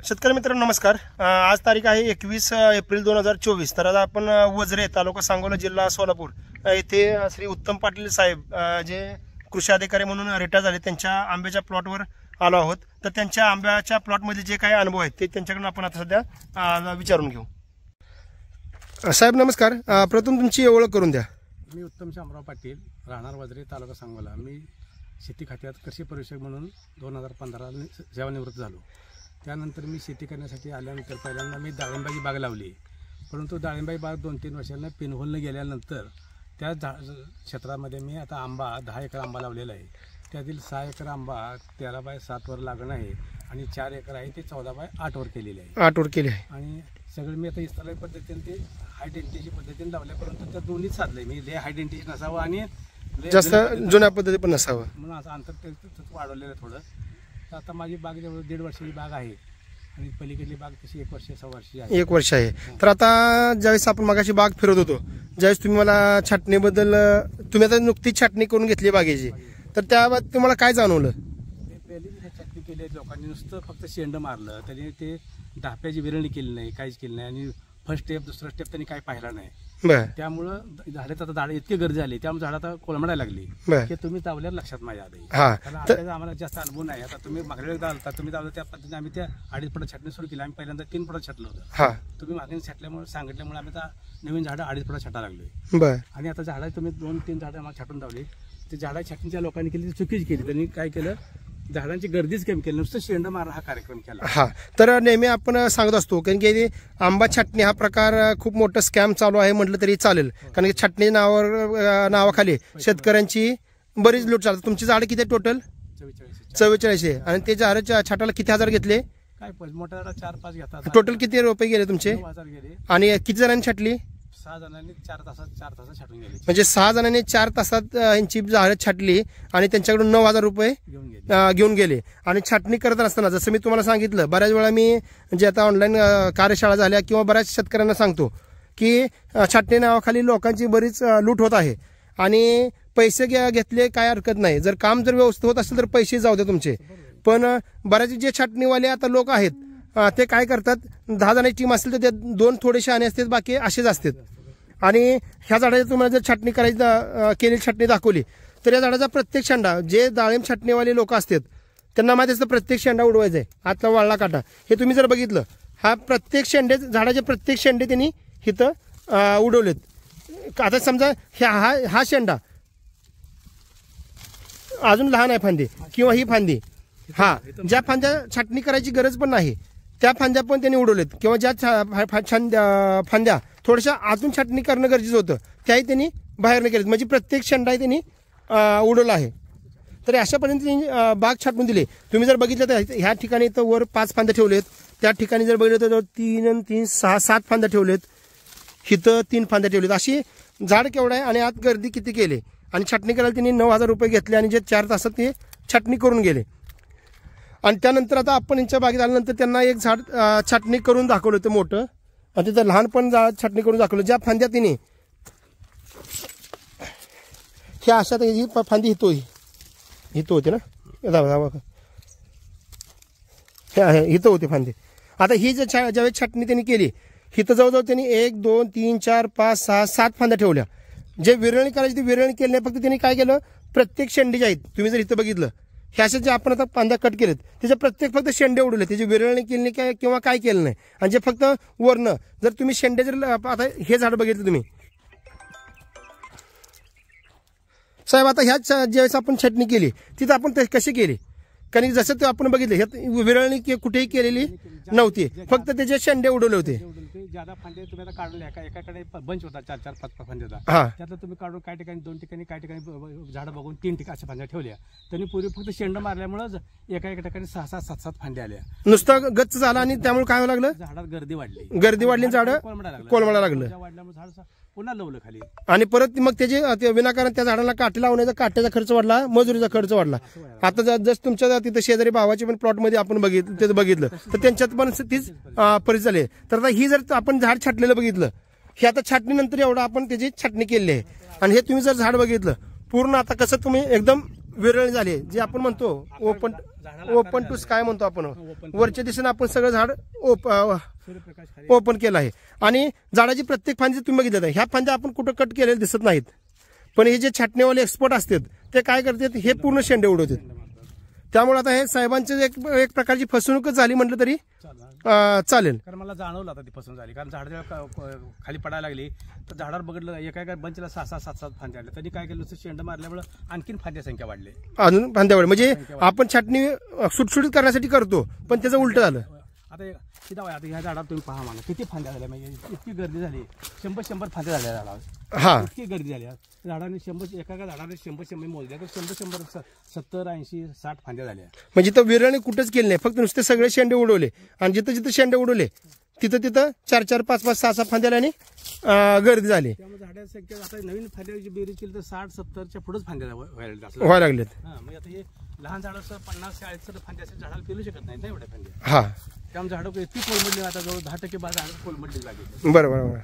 शेतकरी मित्रांनो नमस्कार। आज तारीख आहे 21 एप्रिल 2024। तर आता आपण वजरे तालुका सांगोला जिल्हा सोलापूर येथे श्री उत्तम पाटील साहेब जे कृषी अधिकारी म्हणून रिटायर झाले त्यांच्या आंब्याच्या प्लॉटवर आलो आहोत। तर त्यांच्या आंब्याच्या प्लॉटमध्ये जे काही अनुभव आहेत ते त्यांच्याकडून आपण आता सध्या विचारून घेऊ। साहेब नमस्कार, प्रथम तुमची ओळख करून द्या। मी उत्तम शामराव पाटील, राहणार वजरे तालुका सांगोला। मी शेती खात्यात कृषी परीक्षक म्हणून 2015 सेवानिवृत्त झालो। त्यानंतर मी शेती करण्यासाठी आल्यानंतर पहिल्यांदा मी डाळिंबाची बाग लावली, परंतु डाळिंबाची बाग 2-3 वर्षांना पिनहोलनं गेल्यानंतर त्या क्षेत्रामध्ये मी आता आंबा 10 एकर आंबा लावलेला आहे। त्यातील 6 एकर आंबा 13/7 वर लागण आहे आणि 4 एकर आहे ते 14/8 वर केलेले आहे। 8 वर केले आहे आणि सगळं मी आता इस्तालाई पद्धतीने ते हाय डेंटिची पद्धतीने लावल्या, परंतु त्या दोन्ही साधले मी ले हाय डेंटिची नसावं आणि जास्त जुन्या पद्धती पण नसावं म्हणून असं अंतर वाढवलेलं थोडं। तर आता माझी बाग जवळ 1.5 वर्षाची बाग आहे आणि पलीकडली बाग तशी 1 वर्ष 6 वर्षाची आहे। 1 वर्ष आहे। तर आता ज्यावेळेस आपण मगाशी बाग फिरत होतो, ज्यावेळेस तुम्ही मला छाटणीबद्दल तुम्ही आता नुकतीच छाटणी करून घेतली बागेची, तर त्याबाबत तुम्हाला काय जाणवलं? पहिली छाटणी केली लोकांनी नुसतं फक्त शेंड मारलं, त्याने ते ढाप्याची विरळणी केली नाही, काहीच केली नाही आणि फर्स्ट स्टेप दुसरा स्टेप त्यांनी काही पाहिला नाही। त्यामुळं झाडात आता झाडं इतके गरजे आले, त्यामुळे झाड आता कोलमडायला लागली की तुम्ही लावल्यावर लक्षात माझ्या आधी आम्हाला जास्त अनुभव नाही। आता तुम्ही मागल्या एकदा आलता, तुम्ही लावलं त्या पद्धतीने आम्ही त्या 2.5 फुट छाटणी सुरू केली। आम्ही पहिल्यांदा 3 फुट छाटलं होतं, तुम्ही मागणी छाटल्यामुळे सांगितल्यामुळे आम्ही आता नवीन झाडं 2.5 फुट छाटा लागलोय आणि आता झाडं तुम्ही 2-3 झाडं आम्हाला छाटून लावली। ते झाडं छाटणीच्या लोकांनी केली चुकीच केली, त्यांनी काय केलं झाडांची गर्दीच कमी केली, नुसतं शेंड मारा हा कार्यक्रम केला। तर नेहमी आपण सांगत असतो कारण की आंबा छाटणी हा प्रकार खूप मोठा स्कॅम चालू आहे म्हटलं तरी चालेल, कारण की छाटणी नावाखाली शेतकऱ्यांची बरीच लूट चालते। तुमची झाडं किती टोटल? 44 आहे आणि ते झाडाच्या छाटाला किती हजार घेतले? काय मोठ्या 4-5 घेतात। टोटल किती रुपये गेले तुमचे? 9,000 गेले। आणि किती जणांनी छाटली? 6 जणांनी 4 तासात छाटून गेले। म्हणजे 6 जणांनी 4 तासात यांची झाडं छाटली आणि त्यांच्याकडून 9,000 रुपये घेऊन गेले। आणि छाटणी करत असताना जसं मी तुम्हाला सांगितलं, बऱ्याच वेळा मी जे आता ऑनलाईन कार्यशाळा झाल्या किंवा बऱ्याच शेतकऱ्यांना सांगतो की छाटणी नावाखाली लोकांची बरीच लूट होत आहे आणि पैसे घेतले काय हरकत नाही, जर काम जर व्यवस्थित होत असेल तर पैसे जाऊ दे तुमचे। पण बऱ्याच जे छाटणीवाले आता लोक आहेत ते काय करतात, 10 जणांची टीम असेल तर ते 2 थोडे शहाणे असतात, बाकी असेच असतात। आणि ह्या झाडाची तुम्हाला जर छाटणी करायची केलेली छाटणी दाखवली तर या झाडाचा प्रत्येक शेंडा, जे डाळिंब छाटणीवाले लोक असतात त्यांना माहिती असतं प्रत्येक शेंडा उडवायचा आहे, आतला वाळला काटा। हे तुम्ही जर बघितलं, हा प्रत्येक शेंडे झाडाचे प्रत्येक शेंडे त्यांनी इथं उडवलेत। आता समजा हा शेंडा अजून लहान आहे फांदी किंवा ही फांदी, ज्या फांद्या छाटणी करायची गरज पण नाही त्या फांद्या पण त्यांनी उडवलेत, किंवा ज्या फांद्या थोड्याशा आतून छाटणी करणं गरजेचं होतं त्याही त्यांनी बाहेरनं केलेत, म्हणजे प्रत्येक शेंडाही त्यांनी उडवला आहे। तर अशा पद्धतीने बाग छाटून दिली। तुम्ही जर बघितलं तर ह्या ठिकाणी तर वर 5 फांद्या ठेवलेत, त्या ठिकाणी जर बघितलं तर 3 6 7 फांद्या ठेवलेत, इथं 3 फांद्या ठेवलेत। अशी झाड केवढं आहे आणि आत गर्दी किती केली आणि छाटणी करायला त्यांनी 9,000 रुपये घेतले आणि जे 4 तासात ते छाटणी करून गेले। आणि त्यानंतर आता आपण यांच्या बागेत आल्यानंतर त्यांना एक झाड छाटणी करून दाखवलं होतं मोठं, आणि तिथं लहान पण झाड छाटणी करून दाखवलं। ज्या फांद्या तिने ह्या अशा ही फांदी इथं होती ना, इथं होती फांदी। आता ही ज्यावेळेस छाटणी त्यांनी केली, इथं जवळजवळ त्यांनी 1 2 3 4 5 6 7 फांद्या ठेवल्या। जे विरळणी करायची ती विरळणी केली नाही, फक्त त्यांनी काय केलं, प्रत्येक शेंडे जे आहेत तुम्ही जर इथं बघितलं, ह्या अशा जे आपण आता फांद्या कट केलेत त्याचे प्रत्येक फक्त शेंडे उडवले, त्याची विरळणी केली नाही काय किंवा काय केलं नाही। आणि जे फक्त वरनं जर तुम्ही शेंडे जर आता हे झाड बघितलं तुम्ही साहेब, आता ह्या ज्यावेळेस आपण छाटणी केली तिथं आपण कशी केली, कारण जसं ते आपण बघितलं ह्यात विरळणी कुठेही केलेली नव्हती, फक्त त्याचे शेंडे उडवले होते। ज्यादा फांदे तुम्ही आता काढून एकाकडे बंच होता 4-5 फांद्याचा, त्यातलं तुम्ही काढून काही ठिकाणी 2 ठिकाणी काही ठिकाणी झाडं बघून 3 ठिकाणी अशा फांद्या ठेवल्या। त्यांनी पूर्वी फक्त शेंड मारल्यामुळे एका ठिकाणी 6-6 7-7 फांद्या आल्या, नुसतं गच्च झाला आणि त्यामुळे काय लागलं, झाडात गर्दी वाढली, झाडं कोलमडायला लागलं, वाढल्यामुळे झाड पुन्हा लावलं खाली आणि परत मग त्याचे विनाकारण त्या झाडाला काठी लावण्याचा काट्याचा खर्च वाढला, मजुरीचा खर्च वाढला। आता जस्ट तुमच्या तिथं शेजारी भावाच्या पण प्लॉट मध्ये आपण बघितलं तर त्यांच्यात पण तीच परिस्थिती झाली। तर आता ही जर आपण झाड छाटलेलं बघितलं, हे आता छाटणीनंतर एवढं आपण त्याची छाटणी केलेली आहे आणि हे तुम्ही जर झाड बघितलं पूर्ण आता कसं तुम्ही एकदम विरळ झाले, जे आपण म्हणतो ओपन ओपन टू स्काय म्हणतो आपण, वरच्या दिशेने आपण सगळं झाड सूर्यप्रकाश ओपन केलं आहे. आणि झाडाची प्रत्येक फांदी तुम्ही बघितलं ह्या फांद्या आपण कुठं कट केलेले दिसत नाहीत, पण हे जे छाटणेवाले एक्सपर्ट असतात ते काय करतात, हे पूर्ण शेंडे उडवतात. त्यामुळे आता हे साहेबांचे एक प्रकारची फसवणूकच झाली म्हटलं तरी चालेल. कारण मला जाणवलं आता ती फसवणूक झाली, कारण झाड जेव्हा खाली पडायला लागली तर झाडावर बघितलं एका बंचला 6-7 फांद्या आल्या. त्यांनी काय केलं, नुसतं शेंड मारल्यामुळे आणखीन फांद्या संख्या वाढली, अजून फांद्यावर. म्हणजे आपण छाटणी सुटसुटीत करण्यासाठी करतो पण त्याचं उलट झालं. आता आता ह्या झाडावर तुम्ही पहा मला किती फांद्या झाल्या, म्हणजे इतकी गर्दी झाली, 100 फांद्या झाल्या झाडावर. हा, इतकी गर्दी झाली झाडाने एका झाडाने 100 मोजल्या तर 100 70 80 60 फांद्या झाल्या. म्हणजे तर विरळणी कुठंच केली नाही, फक्त नुसते सगळे शेंडे उडवले. आणि जिथं जिथं शेंडे उडवले तिथं 4-4 5-5 6-6 फांद्याला आणि गर्दी झाली. त्यामुळे झाडाची संख्या आता नवीन फांद्याची बेरीज केली तर 60-70च्या पुढेच फांद्या व्हायला लागलेत. म्हणजे आता हे लहान झाडाचं 50-40 फांद्या असेल झाडाला पेरू शकत नाही ना एवढ्या फांद्या. हा, त्यामुळे झाडं इतकी कोलमडली, आता जवळ 10% झाडं कोलमडली लागली. बरोबर.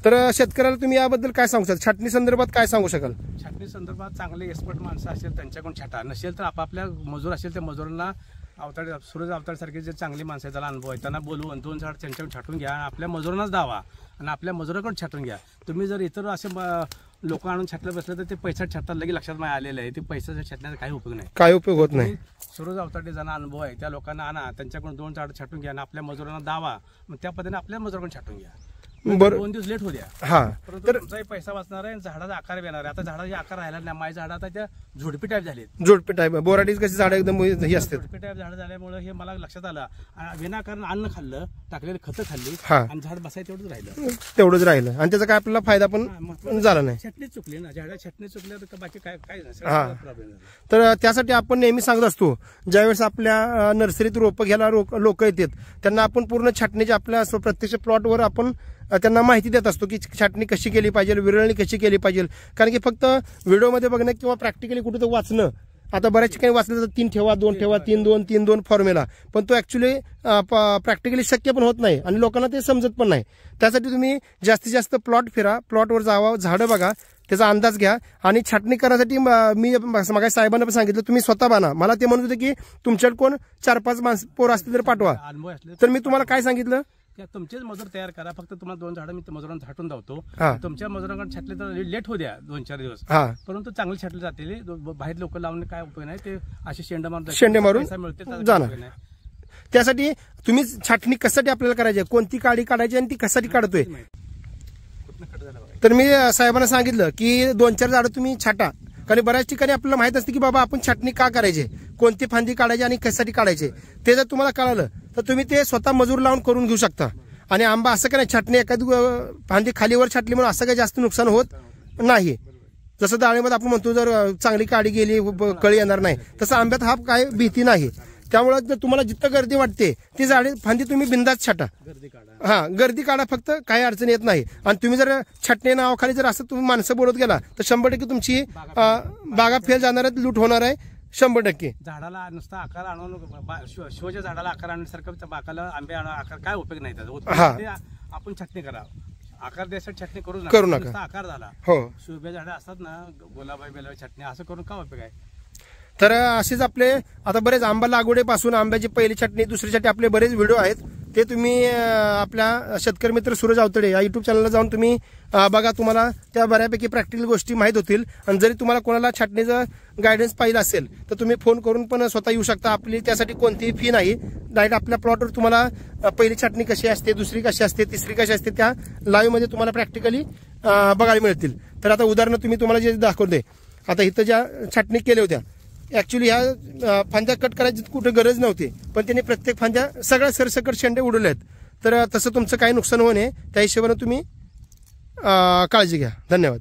तर शेतकऱ्याला तुम्ही याबद्दल काय सांगू शकाल, छाटणी संदर्भात काय सांगू शकाल? छाटणी संदर्भात चांगले एक्सपर्ट माणसं असेल त्यांच्याकडून छाटा, नसेल तर आपापल्या मजूर असेल त्या मजुरांना सूरज अवताडे सारखे जे चांगली माणसं आहेत, त्याला अनुभव आहे, त्यांना बोलवून 2 झाड त्यांच्याकडून छाटून घ्या, आपल्या मजुरांनाच दावा आणि आपल्या मजुराकडून छाटून घ्या. तुम्ही जर इतर असे लोक आणून छाटलं बसलं तर ते पैसा छाटतात लगेच लक्षात आलेलं आहे, ते पैसा छाटण्याचा काही उपयोग नाही, काय उपयोग होत नाही. सूरज अवताडे ज्यांना अनुभव आहे त्या लोकांना आणा, त्यांच्याकडून 2 झाड छाटून घ्या आणि आपल्या मजुरांना दावा, मग त्या पद्धतीने आपल्या मजुराकडून छाटून घ्या. 2 दिवस लेट होऊ द्या. हा, परंतु तुमचाही पैसा वाचणार आहे, झाडाचा आकार येणार आहे. आता झाडाचे आकार राहिला नाही, माझी झाडं आता त्या झोडपी टाईप झाली, जोडपे टाईप बोराटीज कशी झाडं एकदम ही असतात. झोडपी टाईप झाडं झाल्यामुळे हे मला लक्षात आलं. विनाकारण अन्न खाल्लं, टाकलेली खतं खाल्ली हा, आणि झाड बसायचं तेवढंच राहिलं आणि त्याचा काय आपल्याला फायदा पण झाला नाही. छटणी चुकली ना, झाडा छटणी चुकल्या तर बाकी काय नाही प्रॉब्लेम. तर त्यासाठी आपण नेहमी सांगत असतो, ज्यावेळेस आपल्या नर्सरीत रोपं घ्यायला लोक येतात त्यांना आपण पूर्ण छाटणीची आपल्या प्रत्यक्ष प्लॉटवर आपण त्यांना माहिती देत असतो की छाटणी कशी केली पाहिजे, विरळणी कशी केली पाहिजे. कारण की फक्त व्हिडिओमध्ये बघणं किंवा प्रॅक्टिकली कुठे तर वाचणं, आता बऱ्याच ठिकाणी वाचलं तर 3 ठेवा 2 ठेवा 3-2 फॉर्म्युला, पण तो ऍक्च्युली प्रॅक्टिकली शक्य पण होत नाही आणि लोकांना ते समजत पण नाही. त्यासाठी तुम्ही जास्तीत जास्त प्लॉट फिरा, प्लॉटवर जावा, झाडं बघा, त्याचा अंदाज घ्या आणि छाटणी करण्यासाठी मी मागे साहेबांना पण सांगितलं तुम्ही स्वतः बाना. मला ते म्हणत होते की तुमच्याकडे कोण 4-5 माणसं पोर असतील तर पाठवा. तर मी तुम्हाला काय सांगितलं, तुमचेच मजूर तयार करा, फक्त तुम्हाला 2 झाडं मी मजुरांना छाटून धावतो. तुमच्या मजुरांकडे छाटले तर लेट होऊ द्या 2-4 दिवस, परंतु चांगले छाटले जातील. बाहेर लोक लावून काय उपयोग नाही, ते असे शेंडे मारून जाणार. त्यासाठी तुम्ही छाटणी कशासाठी आपल्याला करायची, कोणती काडी काढायची आणि ती कशासाठी काढतोय. तर मी साहेबांना सांगितलं की 2-4 झाडं तुम्ही छाटा, कारण बऱ्याच ठिकाणी आपल्याला माहित असते की बाबा आपण छाटणी का करायची, कोणती फांदी काढायची आणि कशासाठी काढायचे. ते जर तुम्हाला कळालं तर तुम्ही ते स्वतः मजूर लावून करून घेऊ शकता. आणि आंबा असं काय नाही, छाटणी एखादी फांदी खालीवर छाटली म्हणून असं काही जास्त नुकसान होत नाही. जसं डाळिंबात आपण म्हणतो जर चांगली काडी गेली कळी येणार नाही, तसं आंब्यात हा काय भीती नाही. त्यामुळे तुम्हाला जितकं गर्दी वाटते ती झाडे फांदी तुम्ही बिंदास छाटा, गर्दी काढा, फक्त काही अडचण येत नाही. आणि तुम्ही जर छाटणी नावाखाली जर असं तुम्ही माणसं बोलत गेला तर 100% तुमची बागा फेल जाणार आहे, लूट होणार आहे 100%. झाडाला नुसता आकार आणून शोच्या झाडाला आकार आणण्यासारखं बाकाला आंबे आकार काय उपयोग नाही त्याचा. आपण छाटणी करा, आकार द्यायसाठी छाटणी करू नका. आकार झाला, हो, शोभ्या झाडं असतात ना, गुलाबाई बेलाबाई छाटणी असं करून काय उपयोग आहे. तर असेच आपले आता बरेच आंबा लागवडीपासून आंब्याची पहिली छाटणी दुसरी छाटणी आपले बरेच व्हिडिओ आहेत, ते तुम्ही आपल्या शेतकरी मित्र सूरज अवताडे या युट्यूब चॅनलला जाऊन तुम्ही बघा, तुम्हाला त्या बऱ्यापैकी प्रॅक्टिकल गोष्टी माहीत होतील. आणि जरी तुम्हाला कोणाला छाटणीचं गायडन्स पाहिजे असेल तर तुम्ही फोन करून पण स्वतः येऊ शकता. आपली त्यासाठी कोणतीही फी नाही, डायरेक्ट आपल्या प्लॉटवर तुम्हाला पहिली छाटणी कशी असते, दुसरी कशी असते, तिसरी कशी असते त्या लाईव्ह मध्ये तुम्हाला प्रॅक्टिकली बघायला मिळतील. तर आता उदाहरणं तुम्हाला जे दाखवते, आता इथं ज्या छाटणी केल्या होत्या ऍक्च्युली ह्या फांद्या कट करायची कुठे गरज नव्हती, पण त्यांनी प्रत्येक फांद्या सगळ्या सरसकट शेंडे उडवले आहेत. तर तसं तुमचं काही नुकसान होऊ नये त्या हिशोबाने तुम्ही काळजी घ्या. धन्यवाद.